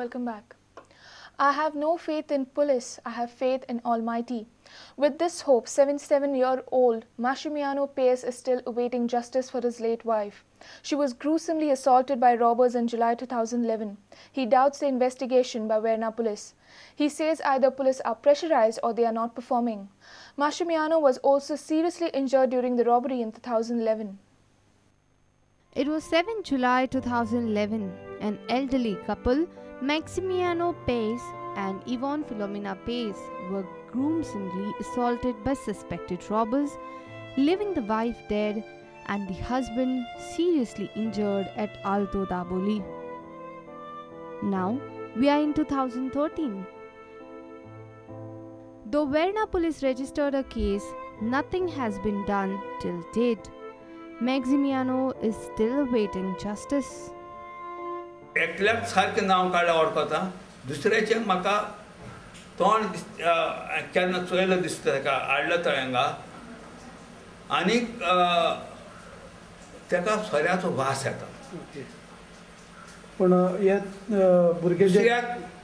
Welcome back. I have no faith in police, I have faith in Almighty. With this hope, 77-year-old Massimiliano Paes is still awaiting justice for his late wife. She was gruesomely assaulted by robbers in July 2011. He doubts the investigation by Verna police. He says either police are pressurized or they are not performing. Massimiliano was also seriously injured during the robbery in 2011. It was 7 July 2011. An elderly couple, Massimiliano Paes and Yvonne Filomena Paes, were gruesomely assaulted by suspected robbers, leaving the wife dead and the husband seriously injured at Alto Daboli. Now, we are in 2013. Though Verna police registered a case, nothing has been done till date. Massimiliano is still awaiting justice. एकल्याक सारकें नांव काडलें वळखता दुसऱ्याचें म्हाका तोंड केन्ना चोयलो दिसता ताका हाडलो तळ्यांगा आनीक ताका सोऱ्याचो वास येता पण हे भुरगे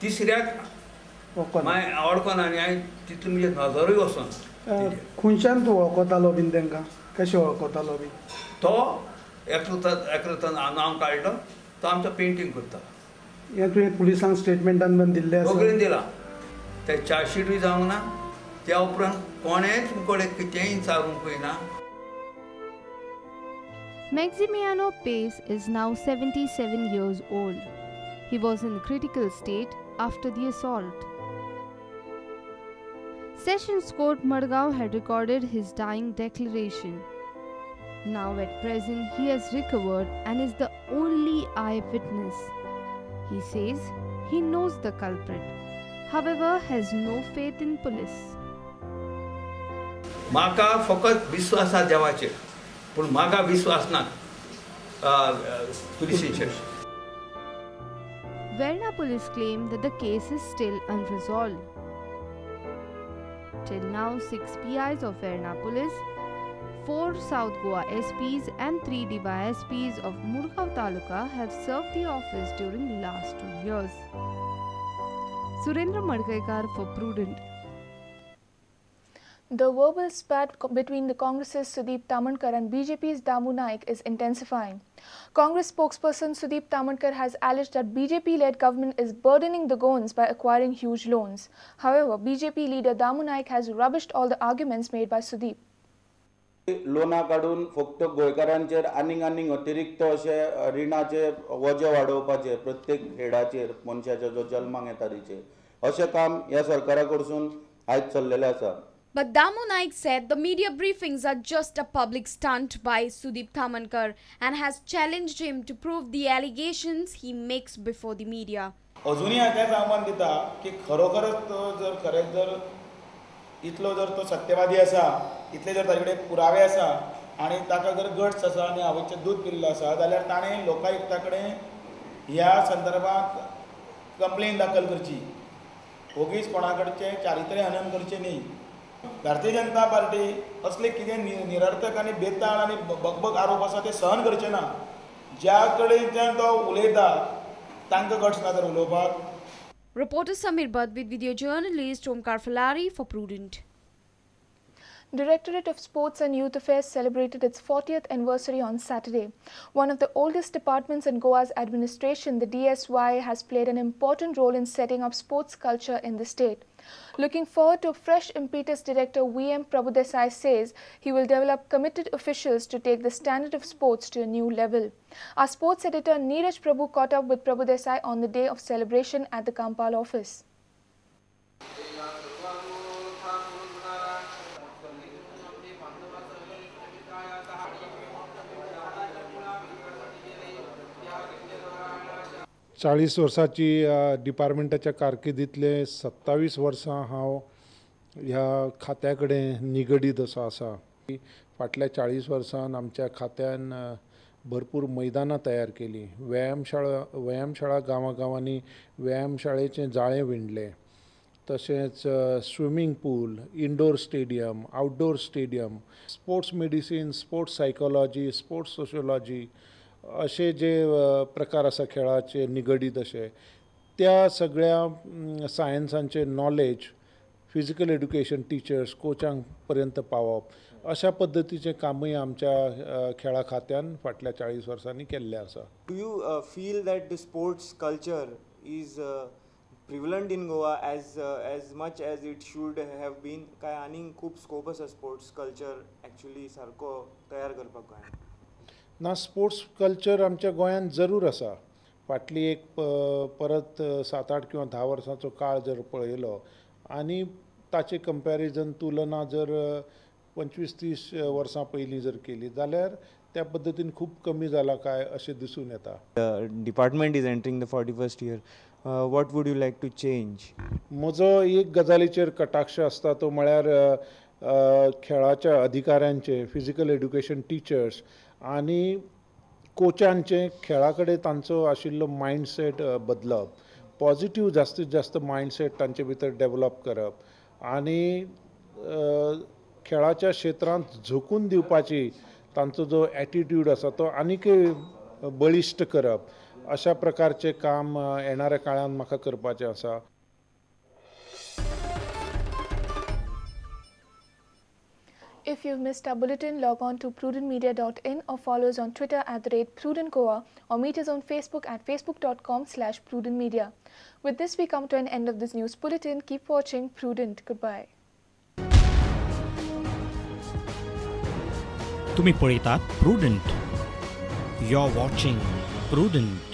तिसऱ्याक वळखना आनी हांवें तितलें म्हणजे नजरूय वचोन खंयच्यान तूं वळखतालो बीन तांकां कशें वळखतालो बी तो एकलो नांव काडलो तो आमचो पेंटींग करता हे तुवें पुलिसांक स्टेटमेंटान बीन दिल्लें आसा सगळें दिलां ते चार्जशीटूय जावंक ना त्या उपरांत कोणेंच कडेन कितेंय विचारूंक पळयना. Massimiliano Paes is now 77 years old. He was in critical state after the assault. Sessions Court Madgaon had recorded his dying declaration. Now at present he has recovered and is the only eyewitness. He says he knows the culprit, however has no faith in police. म्हाका फकत विश्वास आसा देवाचेर पूण म्हाका विश्वास ना पुलिसेचेर. Verna police claim that the case is still unresolved. Till now, 6 PIs of Verna police, 4 South Goa SPs and 3 DYSPs of Murgaon Taluka have served the office during the last 2 years. Surendra Madgaikar for Prudent. The verbal spat between the Congress's Sudeep Tamankar and BJP's Damu Naik is intensifying. Congress spokesperson Sudeep Tamankar has alleged that BJP-led government is burdening the Goans by acquiring huge loans. However, BJP leader Damu Naik has rubbished all the arguments made by Sudeep. लोना काडून फक्त गोंयकारांचेर आनीक अतिरिक्त अशे रिणाचे वजे वाडोवपाचे प्रत्येक हेडाचेर मनशाच्या जो जल्माक येता तेचेर अशें काम ह्या सरकारा कडसून आयज चल्लेलें आसा. But Damu Naik said the media briefings are just a public stunt by Sudeep Tamankar and has challenged him to prove the allegations he makes before the media. अजूनही हाकाच आव्हान दिता की खरोखरच तो जर खरेंच जर इतलो जर तो सत्यवादी आसा इतले जर ताचे कडेन पुरावे आसा आनी ताका जर गट्स आसा आनी आवयचें दूध पिल्लो आसा जाल्यार ताणें लोकायुक्ता कडेन ह्या संदर्भांत कंप्लेन दाखल करची. ओगीच कोणा कडचें चारित्र्य हनन करचें न्ही. भारतीय जनता पार्टी असले कितें निरर्थक आनी बेताळ आनी बकबक आरोप आसा ते सहन करचे ना. ज्या कडेन तो उलयता तांकां गट्स ना तर उलोवपाक. Reporter Samir Butt with video journalist Omkar Falari for Prudent. Directorate of Sports and Youth Affairs celebrated its 40th anniversary on Saturday. One of the oldest departments in Goa's administration, the DSY has played an important role in setting up sports culture in the state. Looking forward to a fresh impetus, Director VM Prabhudesai says he will develop committed officials to take the standard of sports to a new level. Our sports editor Neeraj Prabhu caught up with Prabhudesai on the day of celebration at the Kampal office. 40 वर्साची डिपार्टमेंटाच्या कारकिर्दींतले 27 वर्सां हांव ह्या खात्या कडेन निगडीत असो आसा. फाटल्या 40 वर्सांत आमच्या खात्यान भरपूर मैदानां तयार केली. व्यायामशाळा गांवांनी व्यायामशाळेचें जाळें विणलें. तशेंच swimming pool, indoor stadium, outdoor stadium, sports medicine, sports psychology, sports sociology असे जे प्रकार आसा खेळाचे निगडीत अशे त्या सगळ्या सायन्सांचे नॉलेज फिजिकल एड्युकेशन टिचर्स कोचांक पर्यंत पावप अशा पद्दतीचे कामूय आमच्या खेळा खात्यान फाटल्या 40 वर्सांनी केल्लें आसा. Do you feel that the sports culture is prevalent in Goa as much as it should have been, काय आनीक खूब स्कोप आसा स्पोर्ट्स कल्चर एक्चुअली सारको तयार करपाक गोंयांत? ना, स्पोर्ट्स कल्चर आमच्या गोंयांत जरूर आसा. फाटली एक परत 7-8 किंवा 10 वर्सांचो काळ जर पळयलो आनी ताचे कंपॅरिजन तुलना जर 25-30 वर्सां पयलीं जर केली जाल्यार त्या पद्दतीन खूब कमी जाला काय अशें दिसून येता. Department is entering the 41st year. What would you like to change? म्हजो एक गजालीचेर कटाक्ष आसता तो म्हळ्यार खेळाच्या अधिकाऱ्यांचे फिजिकल एड्युकेशन टिचर्स आनी कोचांचे खेळा कडेन तांचो आशिल्लो मायंडसेट बदलप, पॉझिटिव्ह जास्तीत जास्त मायंडसेट तांचे भितर डेवलप करप आनी खेळाच्या क्षेत्रांत झोकून दिवपाची तांचो जो एटिट्यूड आसा तो आनीकय बळिश्ट करप अशा प्रकारचे काम येणाऱ्या काळात म्हाका करपाचें आसा. If you've missed our bulletin, log on to prudentmedia.in or follow us on Twitter @PrudentGoa or meet us on Facebook at facebook.com/prudentmedia. With this, we come to an end of this news bulletin. Keep watching Prudent. Goodbye. तुम्ही पळयतात prudent. You're watching Prudent.